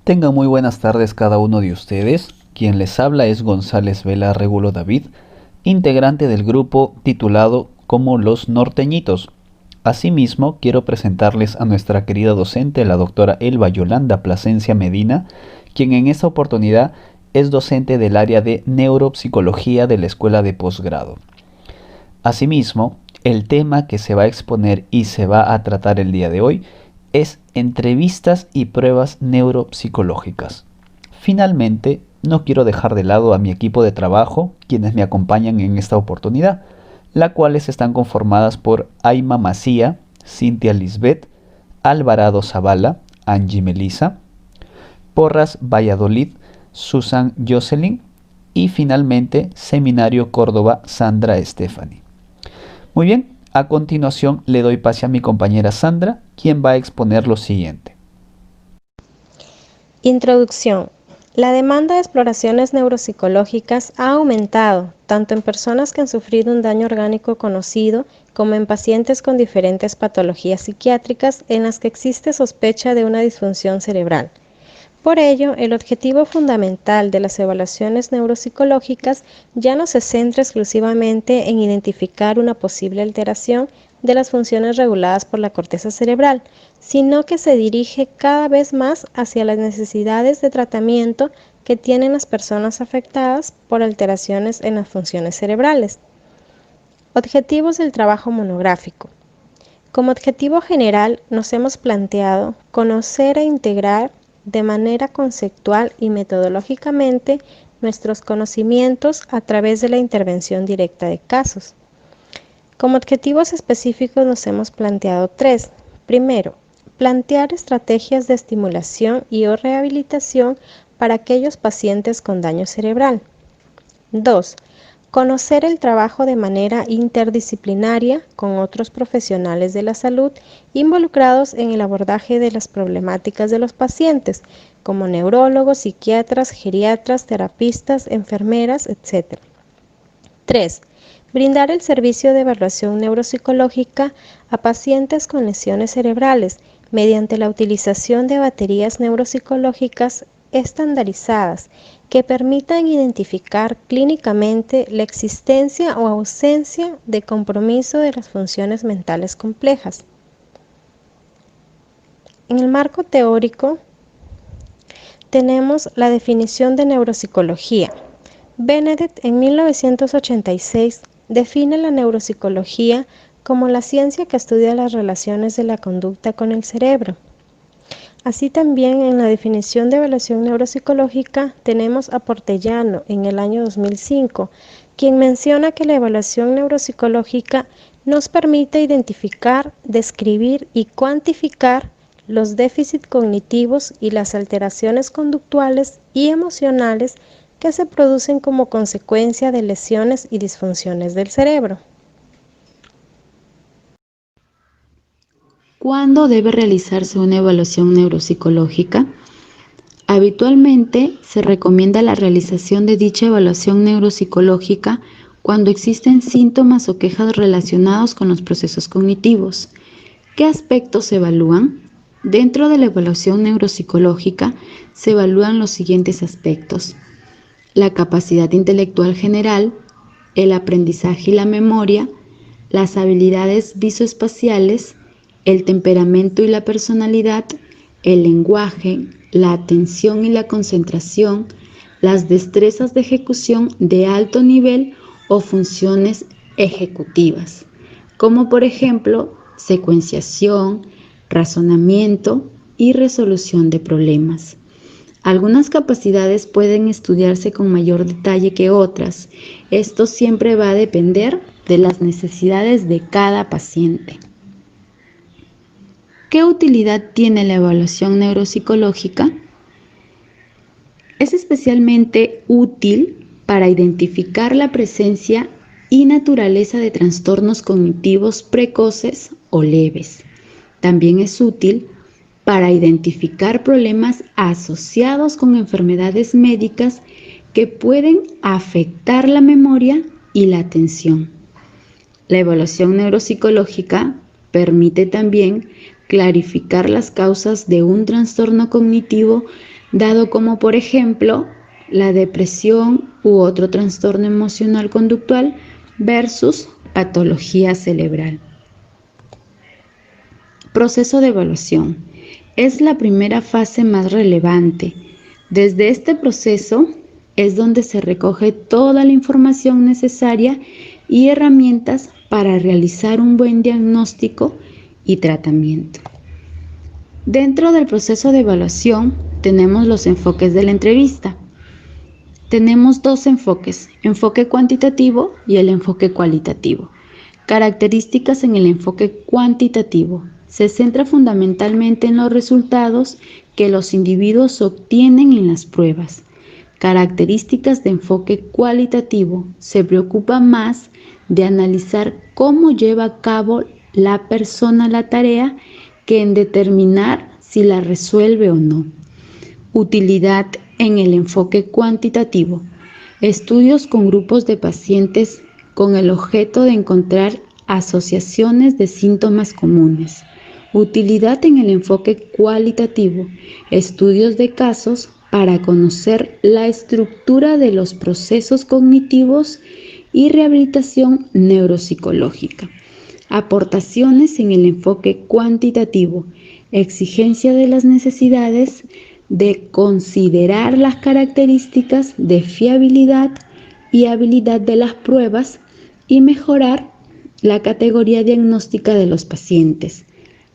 Tengan muy buenas tardes cada uno de ustedes. Quien les habla es González Vela Regulo David, integrante del grupo titulado como Los Norteñitos. Asimismo, quiero presentarles a nuestra querida docente, la doctora Elba Yolanda Plasencia Medina, quien en esta oportunidad es docente del área de neuropsicología de la Escuela de Posgrado. Asimismo, el tema que se va a exponer y se va a tratar el día de hoy es entrevistas y pruebas neuropsicológicas. Finalmente, no quiero dejar de lado a mi equipo de trabajo, quienes me acompañan en esta oportunidad, las cuales están conformadas por Aima Macía, Cintia Lisbeth, Alvarado Zavala, Angie Melisa, Porras Valladolid, Susan Jocelyn y finalmente Seminario Córdoba, Sandra Stephanie. Muy bien, a continuación le doy pase a mi compañera Sandra, quien va a exponer lo siguiente. Introducción. La demanda de exploraciones neuropsicológicas ha aumentado, tanto en personas que han sufrido un daño orgánico conocido, como en pacientes con diferentes patologías psiquiátricas en las que existe sospecha de una disfunción cerebral. Por ello, el objetivo fundamental de las evaluaciones neuropsicológicas ya no se centra exclusivamente en identificar una posible alteración de las funciones reguladas por la corteza cerebral, sino que se dirige cada vez más hacia las necesidades de tratamiento que tienen las personas afectadas por alteraciones en las funciones cerebrales. Objetivos del trabajo monográfico. Como objetivo general, nos hemos planteado conocer e integrar de manera conceptual y metodológicamente nuestros conocimientos a través de la intervención directa de casos. Como objetivos específicos nos hemos planteado 3. Primero, plantear estrategias de estimulación y o rehabilitación para aquellos pacientes con daño cerebral. 2. Conocer el trabajo de manera interdisciplinaria con otros profesionales de la salud involucrados en el abordaje de las problemáticas de los pacientes, como neurólogos, psiquiatras, geriatras, terapistas, enfermeras, etc. 3. Brindar el servicio de evaluación neuropsicológica a pacientes con lesiones cerebrales mediante la utilización de baterías neuropsicológicas estandarizadas que permitan identificar clínicamente la existencia o ausencia de compromiso de las funciones mentales complejas. En el marco teórico tenemos la definición de neuropsicología. Benedict en 1986 define la neuropsicología como la ciencia que estudia las relaciones de la conducta con el cerebro. Así también en la definición de evaluación neuropsicológica tenemos a Portellano en el año 2005, quien menciona que la evaluación neuropsicológica nos permite identificar, describir y cuantificar los déficits cognitivos y las alteraciones conductuales y emocionales que se producen como consecuencia de lesiones y disfunciones del cerebro. ¿Cuándo debe realizarse una evaluación neuropsicológica? Habitualmente se recomienda la realización de dicha evaluación neuropsicológica cuando existen síntomas o quejas relacionados con los procesos cognitivos. ¿Qué aspectos se evalúan? Dentro de la evaluación neuropsicológica se evalúan los siguientes aspectos: la capacidad intelectual general, el aprendizaje y la memoria, las habilidades visoespaciales, el temperamento y la personalidad, el lenguaje, la atención y la concentración, las destrezas de ejecución de alto nivel o funciones ejecutivas, como por ejemplo secuenciación, razonamiento y resolución de problemas. Algunas capacidades pueden estudiarse con mayor detalle que otras. Esto siempre va a depender de las necesidades de cada paciente. ¿Qué utilidad tiene la evaluación neuropsicológica? Es especialmente útil para identificar la presencia y naturaleza de trastornos cognitivos precoces o leves. También es útil para identificar problemas asociados con enfermedades médicas que pueden afectar la memoria y la atención. La evaluación neuropsicológica permite también clarificar las causas de un trastorno cognitivo dado como por ejemplo la depresión u otro trastorno emocional conductual versus patología cerebral. Proceso de evaluación. Es la primera fase más relevante. Desde este proceso es donde se recoge toda la información necesaria y herramientas para realizar un buen diagnóstico y tratamiento. Dentro del proceso de evaluación tenemos los enfoques de la entrevista. Tenemos dos enfoques, enfoque cuantitativo y el enfoque cualitativo. Características en el enfoque cuantitativo. Se centra fundamentalmente en los resultados que los individuos obtienen en las pruebas. Características de enfoque cualitativo. Se preocupa más de analizar cómo lleva a cabo la persona la tarea que en determinar si la resuelve o no. Utilidad en el enfoque cuantitativo. Estudios con grupos de pacientes con el objeto de encontrar asociaciones de síntomas comunes. Utilidad en el enfoque cualitativo. Estudios de casos para conocer la estructura de los procesos cognitivos y rehabilitación neuropsicológica. Aportaciones en el enfoque cuantitativo. Exigencia de las necesidades de considerar las características de fiabilidad y habilidad de las pruebas y mejorar la categoría diagnóstica de los pacientes.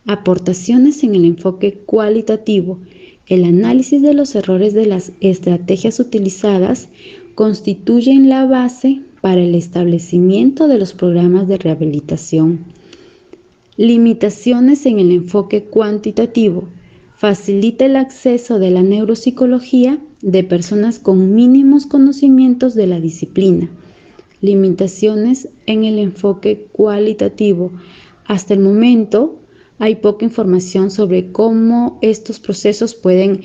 Aportaciones en el enfoque cualitativo. El análisis de los errores de las estrategias utilizadas constituyen la base para el establecimiento de los programas de rehabilitación. Limitaciones en el enfoque cuantitativo. Facilita el acceso de la neuropsicología de personas con mínimos conocimientos de la disciplina. Limitaciones en el enfoque cualitativo. Hasta el momento hay poca información sobre cómo estos procesos pueden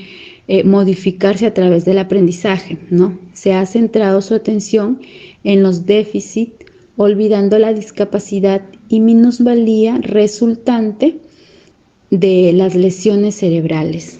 modificarse a través del aprendizaje, ¿no? Se ha centrado su atención en los déficits, olvidando la discapacidad y minusvalía resultante de las lesiones cerebrales.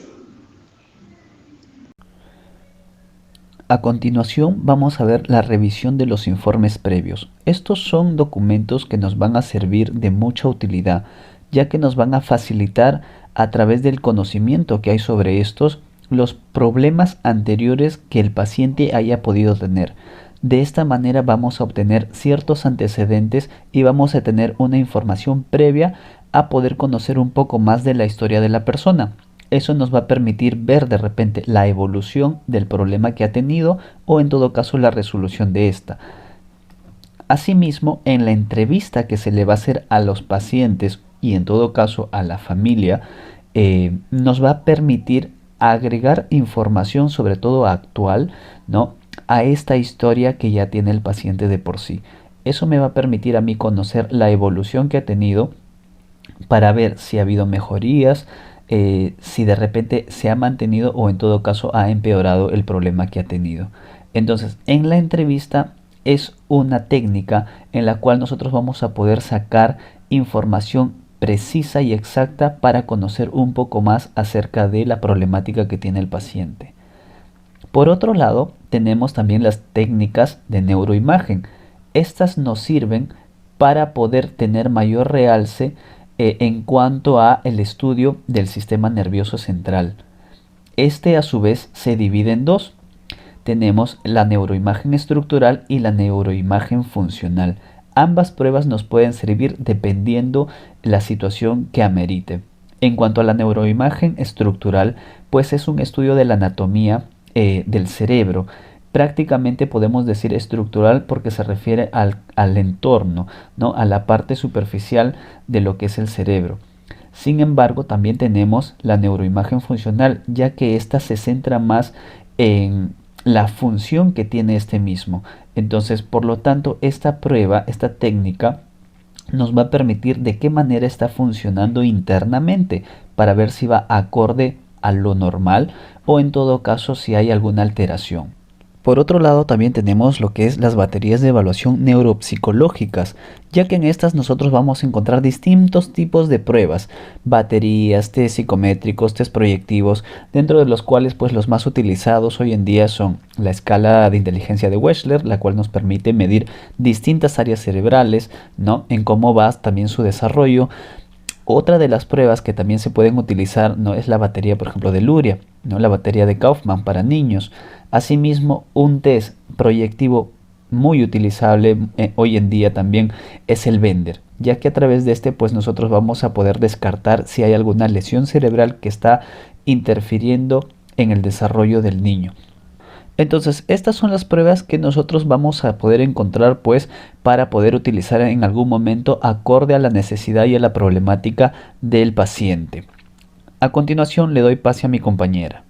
A continuación vamos a ver la revisión de los informes previos. Estos son documentos que nos van a servir de mucha utilidad, ya que nos van a facilitar a través del conocimiento que hay sobre estos los problemas anteriores que el paciente haya podido tener. De esta manera vamos a obtener ciertos antecedentes y vamos a tener una información previa a poder conocer un poco más de la historia de la persona. Eso nos va a permitir ver de repente la evolución del problema que ha tenido o en todo caso la resolución de esta. Asimismo, en la entrevista que se le va a hacer a los pacientes y en todo caso a la familia, nos va a permitir agregar información sobre todo actual, ¿no?, a esta historia que ya tiene el paciente de por sí. Eso me va a permitir a mí conocer la evolución que ha tenido para ver si ha habido mejorías, si de repente se ha mantenido o en todo caso ha empeorado el problema que ha tenido. Entonces, en la entrevista es una técnica en la cual nosotros vamos a poder sacar información precisa y exacta para conocer un poco más acerca de la problemática que tiene el paciente. Por otro lado, tenemos también las técnicas de neuroimagen. Estas nos sirven para poder tener mayor realce en cuanto a el estudio del sistema nervioso central. Este a su vez se divide en dos. Tenemos la neuroimagen estructural y la neuroimagen funcional. Ambas pruebas nos pueden servir dependiendo la situación que amerite. En cuanto a la neuroimagen estructural, pues es un estudio de la anatomía del cerebro. Prácticamente podemos decir estructural porque se refiere al entorno, ¿no?, a la parte superficial de lo que es el cerebro. Sin embargo, también tenemos la neuroimagen funcional, ya que ésta se centra más en la función que tiene este mismo. Entonces, por lo tanto, esta prueba, esta técnica, nos va a permitir de qué manera está funcionando internamente para ver si va acorde a lo normal o en todo caso si hay alguna alteración. Por otro lado, también tenemos lo que es las baterías de evaluación neuropsicológicas, ya que en estas nosotros vamos a encontrar distintos tipos de pruebas, baterías, test psicométricos, test proyectivos, dentro de los cuales pues los más utilizados hoy en día son la escala de inteligencia de Wechsler, la cual nos permite medir distintas áreas cerebrales, ¿no? En cómo va también su desarrollo. Otra de las pruebas que también se pueden utilizar, ¿no?, es la batería, por ejemplo, de Luria, ¿no?, la batería de Kaufman para niños. Asimismo, un test proyectivo muy utilizable hoy en día también es el Bender, ya que a través de este pues nosotros vamos a poder descartar si hay alguna lesión cerebral que está interfiriendo en el desarrollo del niño. Entonces, estas son las pruebas que nosotros vamos a poder encontrar pues para poder utilizar en algún momento acorde a la necesidad y a la problemática del paciente. A continuación le doy pase a mi compañera.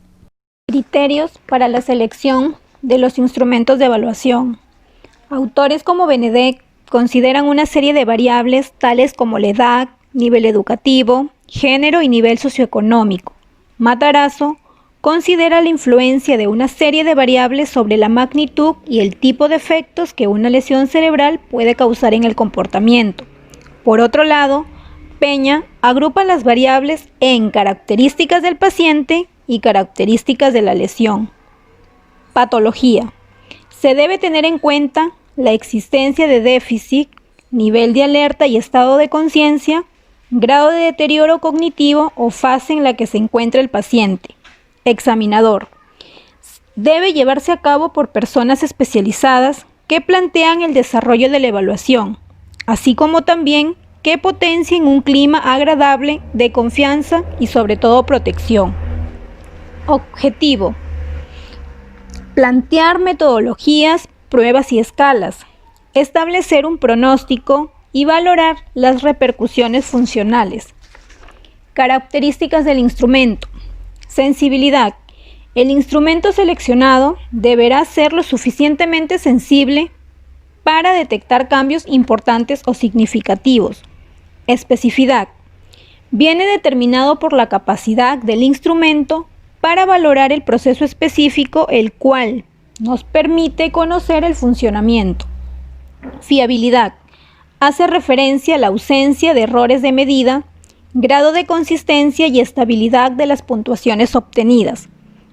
Criterios para la selección de los instrumentos de evaluación. Autores como Benedek consideran una serie de variables tales como la edad, nivel educativo, género y nivel socioeconómico. Matarazzo considera la influencia de una serie de variables sobre la magnitud y el tipo de efectos que una lesión cerebral puede causar en el comportamiento. Por otro lado, Peña agrupa las variables en características del paciente y características de la lesión. Patología. Se debe tener en cuenta la existencia de déficit, nivel de alerta y estado de conciencia, grado de deterioro cognitivo o fase en la que se encuentra el paciente. Examinador. Debe llevarse a cabo por personas especializadas que plantean el desarrollo de la evaluación, así como también que potencien un clima agradable de confianza y sobre todo protección. Objetivo. Plantear metodologías, pruebas y escalas, establecer un pronóstico y valorar las repercusiones funcionales. Características del instrumento. Sensibilidad. El instrumento seleccionado deberá ser lo suficientemente sensible para detectar cambios importantes o significativos. Especificidad. Viene determinado por la capacidad del instrumento para valorar el proceso específico, el cual nos permite conocer el funcionamiento. Fiabilidad. Hace referencia a la ausencia de errores de medida, grado de consistencia y estabilidad de las puntuaciones obtenidas.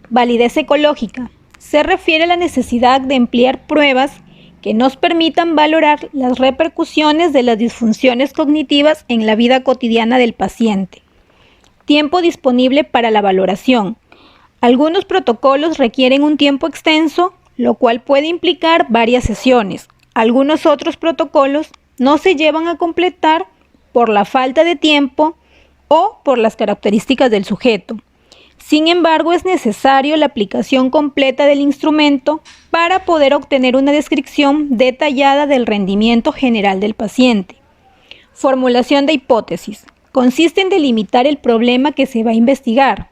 Validez ecológica. Se refiere a la necesidad de emplear pruebas que nos permitan valorar las repercusiones de las disfunciones cognitivas en la vida cotidiana del paciente. Tiempo disponible para la valoración. Algunos protocolos requieren un tiempo extenso, lo cual puede implicar varias sesiones. Algunos otros protocolos no se llevan a completar por la falta de tiempo o por las características del sujeto. Sin embargo, es necesario la aplicación completa del instrumento para poder obtener una descripción detallada del rendimiento general del paciente. Formulación de hipótesis. Consiste en delimitar el problema que se va a investigar.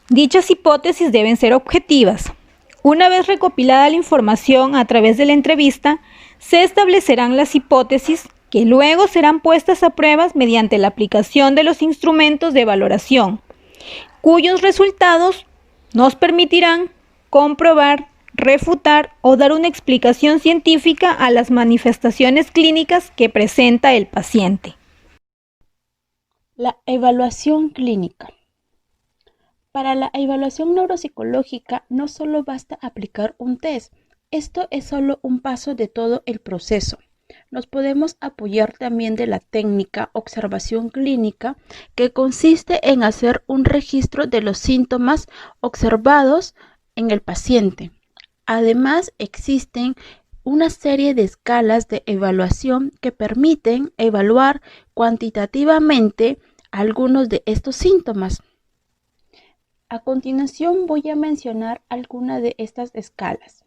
Dichas hipótesis deben ser objetivas. Una vez recopilada la información a través de la entrevista, se establecerán las hipótesis que luego serán puestas a pruebas mediante la aplicación de los instrumentos de valoración, cuyos resultados nos permitirán comprobar, refutar o dar una explicación científica a las manifestaciones clínicas que presenta el paciente. La evaluación clínica. Para la evaluación neuropsicológica no solo basta aplicar un test, esto es solo un paso de todo el proceso. Nos podemos apoyar también de la técnica observación clínica, que consiste en hacer un registro de los síntomas observados en el paciente. Además, existen una serie de escalas de evaluación que permiten evaluar cuantitativamente algunos de estos síntomas. A continuación voy a mencionar algunas de estas escalas.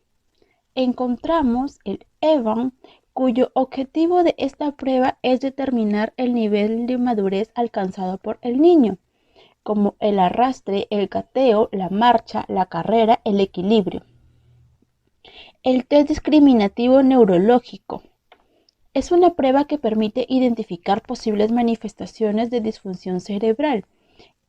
Encontramos el EVAN, cuyo objetivo de esta prueba es determinar el nivel de madurez alcanzado por el niño, como el arrastre, el gateo, la marcha, la carrera, el equilibrio. El test discriminativo neurológico es una prueba que permite identificar posibles manifestaciones de disfunción cerebral.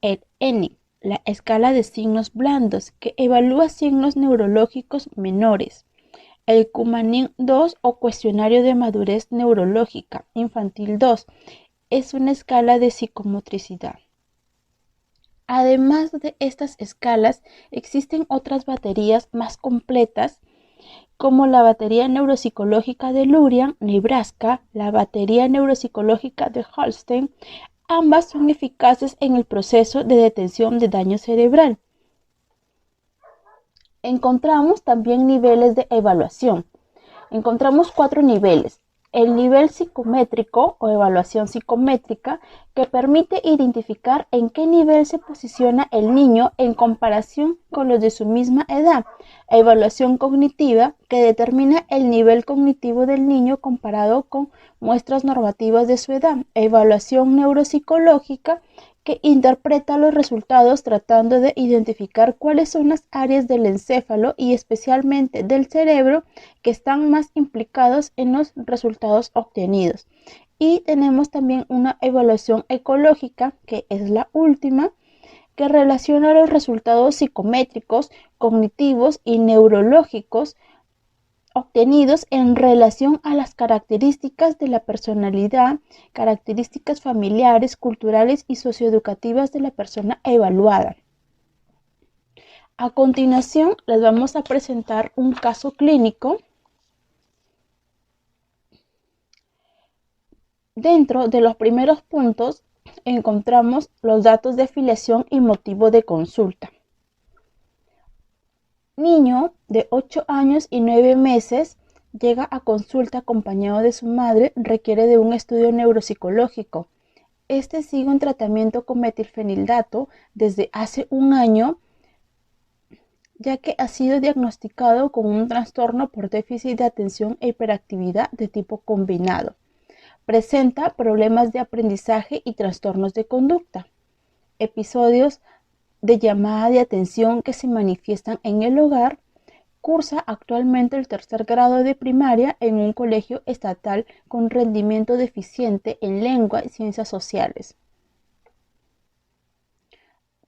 El ENIC la escala de signos blandos, que evalúa signos neurológicos menores. El Kumanin-2 o cuestionario de madurez neurológica infantil 2 es una escala de psicomotricidad. Además de estas escalas, existen otras baterías más completas, como la batería neuropsicológica de Lurian, Nebraska, la batería neuropsicológica de Holstein. Ambas son eficaces en el proceso de detención de daño cerebral. Encontramos también niveles de evaluación. Encontramos 4 niveles. El nivel psicométrico o evaluación psicométrica, que permite identificar en qué nivel se posiciona el niño en comparación con los de su misma edad. Evaluación cognitiva, que determina el nivel cognitivo del niño comparado con muestras normativas de su edad. Evaluación neuropsicológica, que interpreta los resultados tratando de identificar cuáles son las áreas del encéfalo y especialmente del cerebro que están más implicados en los resultados obtenidos. Y tenemos también una evaluación ecológica, que es la última, que relaciona los resultados psicométricos, cognitivos y neurológicos obtenidos en relación a las características de la personalidad, características familiares, culturales y socioeducativas de la persona evaluada. A continuación, les vamos a presentar un caso clínico. Dentro de los primeros puntos encontramos los datos de afiliación y motivo de consulta. Niño de 8 años y 9 meses llega a consulta acompañado de su madre, requiere de un estudio neuropsicológico. Este sigue un tratamiento con metilfenildato desde hace un año, ya que ha sido diagnosticado con un trastorno por déficit de atención e hiperactividad de tipo combinado. Presenta problemas de aprendizaje y trastornos de conducta. Episodios de llamada de atención que se manifiestan en el hogar. Cursa actualmente el 3er grado de primaria en un colegio estatal con rendimiento deficiente en lengua y ciencias sociales.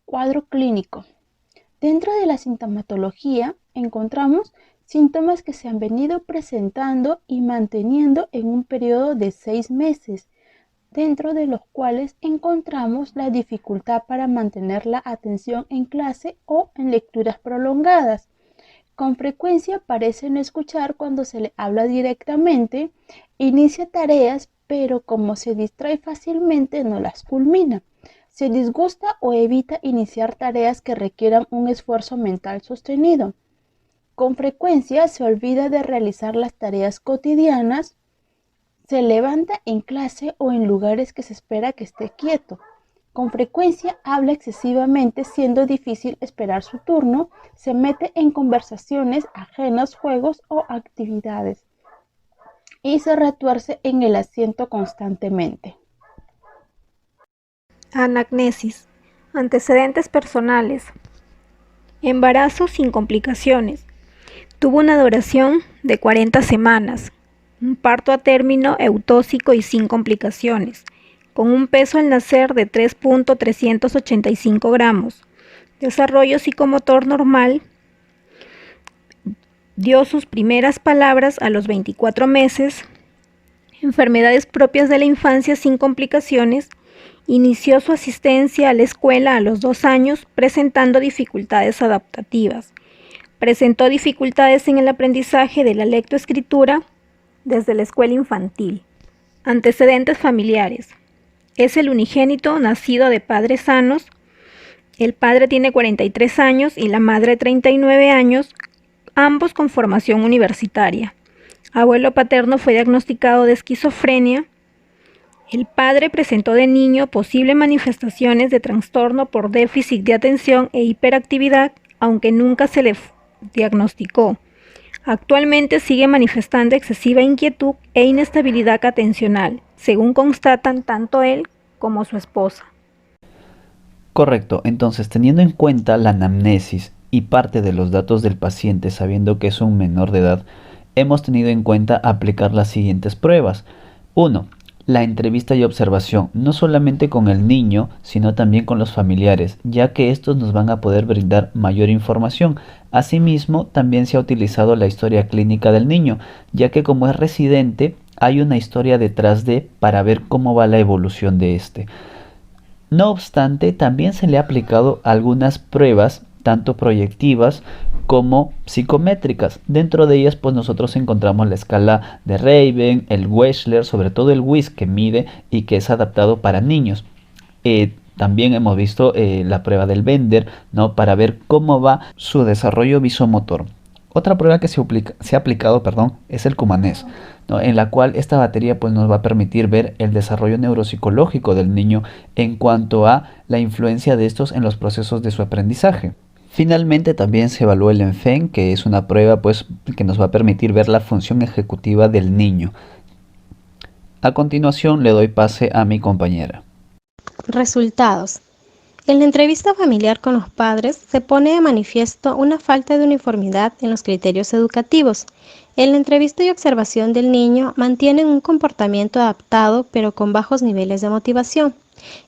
Cuadro clínico. Dentro de la sintomatología encontramos síntomas que se han venido presentando y manteniendo en un periodo de 6 meses, dentro de los cuales encontramos la dificultad para mantener la atención en clase o en lecturas prolongadas. Con frecuencia parece no escuchar cuando se le habla directamente, inicia tareas, pero como se distrae fácilmente no las culmina. Se disgusta o evita iniciar tareas que requieran un esfuerzo mental sostenido. Con frecuencia se olvida de realizar las tareas cotidianas. Se levanta en clase o en lugares que se espera que esté quieto. Con frecuencia habla excesivamente, siendo difícil esperar su turno. Se mete en conversaciones ajenas, juegos o actividades. Y se retuerce en el asiento constantemente. Anamnesis. Antecedentes personales. Embarazo sin complicaciones. Tuvo una duración de 40 semanas. Un parto a término eutóxico y sin complicaciones, con un peso al nacer de 3.385 gramos. Desarrollo psicomotor normal. Dio sus primeras palabras a los 24 meses. Enfermedades propias de la infancia sin complicaciones. Inició su asistencia a la escuela a los 2 años, presentando dificultades adaptativas. Presentó dificultades en el aprendizaje de la lectoescritura desde la escuela infantil. Antecedentes familiares. Es el unigénito nacido de padres sanos. El padre tiene 43 años y la madre 39 años, ambos con formación universitaria. Abuelo paterno fue diagnosticado de esquizofrenia. El padre presentó de niño posibles manifestaciones de trastorno por déficit de atención e hiperactividad, aunque nunca se le diagnosticó. Actualmente sigue manifestando excesiva inquietud e inestabilidad atencional, según constatan tanto él como su esposa. Correcto, entonces teniendo en cuenta la anamnesis y parte de los datos del paciente sabiendo que es un menor de edad, hemos tenido en cuenta aplicar las siguientes pruebas. 1. la entrevista y observación, no solamente con el niño, sino también con los familiares, ya que estos nos van a poder brindar mayor información. Asimismo, también se ha utilizado la historia clínica del niño, ya que como es residente, hay una historia detrás de para ver cómo va la evolución de este. No obstante, también se le ha aplicado algunas pruebas, tanto proyectivas como psicométricas. Dentro de ellas, pues nosotros encontramos la escala de Raven, el Wechsler, sobre todo el WIS, que mide y que es adaptado para niños. También hemos visto la prueba del Bender, ¿no? Para ver cómo va su desarrollo visomotor. Otra prueba que se ha aplicado, es el Cumanés, ¿no? En la cual esta batería pues, nos va a permitir ver el desarrollo neuropsicológico del niño en cuanto a la influencia de estos en los procesos de su aprendizaje. Finalmente también se evalúa el ENFEN, que es una prueba pues, que nos va a permitir ver la función ejecutiva del niño. A continuación le doy pase a mi compañera. Resultados. En la entrevista familiar con los padres se pone de manifiesto una falta de uniformidad en los criterios educativos. En la entrevista y observación del niño mantienen un comportamiento adaptado pero con bajos niveles de motivación.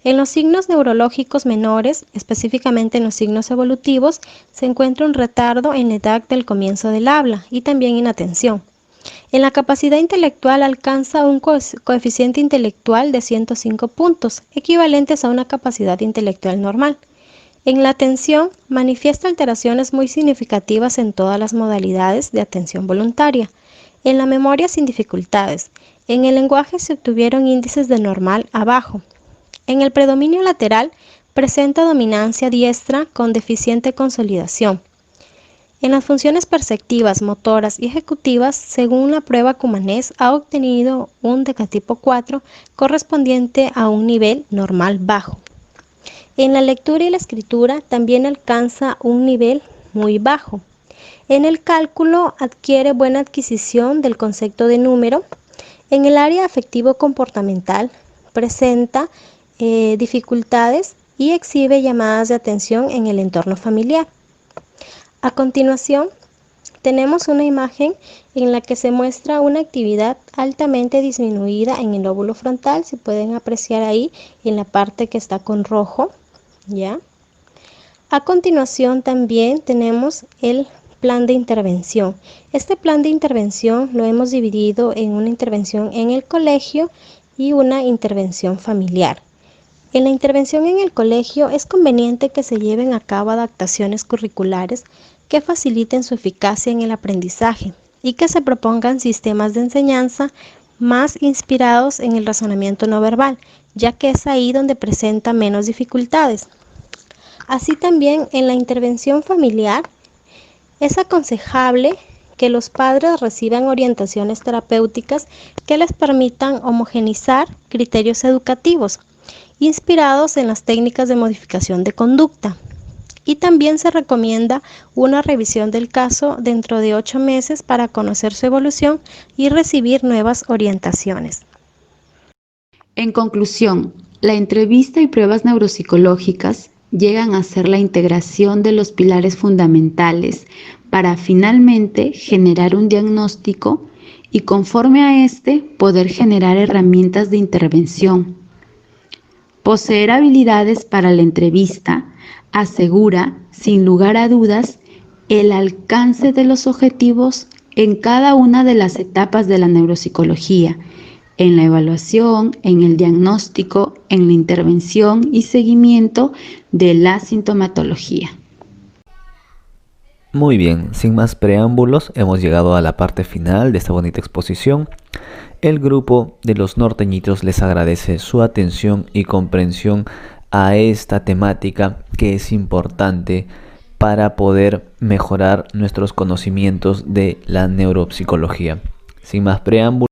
En los signos neurológicos menores, específicamente en los signos evolutivos, se encuentra un retardo en la edad del comienzo del habla y también inatención. En la capacidad intelectual alcanza un coeficiente intelectual de 105 puntos, equivalentes a una capacidad intelectual normal. En la atención, manifiesta alteraciones muy significativas en todas las modalidades de atención voluntaria. En la memoria, sin dificultades. En el lenguaje se obtuvieron índices de normal a bajo. En el predominio lateral, presenta dominancia diestra con deficiente consolidación. En las funciones perceptivas, motoras y ejecutivas, según la prueba Cumanés, ha obtenido un decatipo 4 correspondiente a un nivel normal bajo. En la lectura y la escritura también alcanza un nivel muy bajo. En el cálculo adquiere buena adquisición del concepto de número. En el área afectivo-comportamental presenta dificultades y exhibe llamadas de atención en el entorno familiar. A continuación, tenemos una imagen en la que se muestra una actividad altamente disminuida en el lóbulo frontal. Se pueden apreciar ahí en la parte que está con rojo, ¿ya? A continuación también tenemos el plan de intervención. Este plan de intervención lo hemos dividido en una intervención en el colegio y una intervención familiar. En la intervención en el colegio es conveniente que se lleven a cabo adaptaciones curriculares que faciliten su eficacia en el aprendizaje y que se propongan sistemas de enseñanza más inspirados en el razonamiento no verbal, ya que es ahí donde presenta menos dificultades. Así también en la intervención familiar es aconsejable que los padres reciban orientaciones terapéuticas que les permitan homogeneizar criterios educativos inspirados en las técnicas de modificación de conducta. Y también se recomienda una revisión del caso dentro de 8 meses para conocer su evolución y recibir nuevas orientaciones. En conclusión, la entrevista y pruebas neuropsicológicas llegan a ser la integración de los pilares fundamentales para finalmente generar un diagnóstico y conforme a este poder generar herramientas de intervención. Poseer habilidades para la entrevista asegura, sin lugar a dudas, el alcance de los objetivos en cada una de las etapas de la neuropsicología, en la evaluación, en el diagnóstico, en la intervención y seguimiento de la sintomatología. Muy bien, sin más preámbulos, hemos llegado a la parte final de esta bonita exposición. El grupo de los norteñitos les agradece su atención y comprensión a esta temática que es importante para poder mejorar nuestros conocimientos de la neuropsicología. Sin más preámbulos,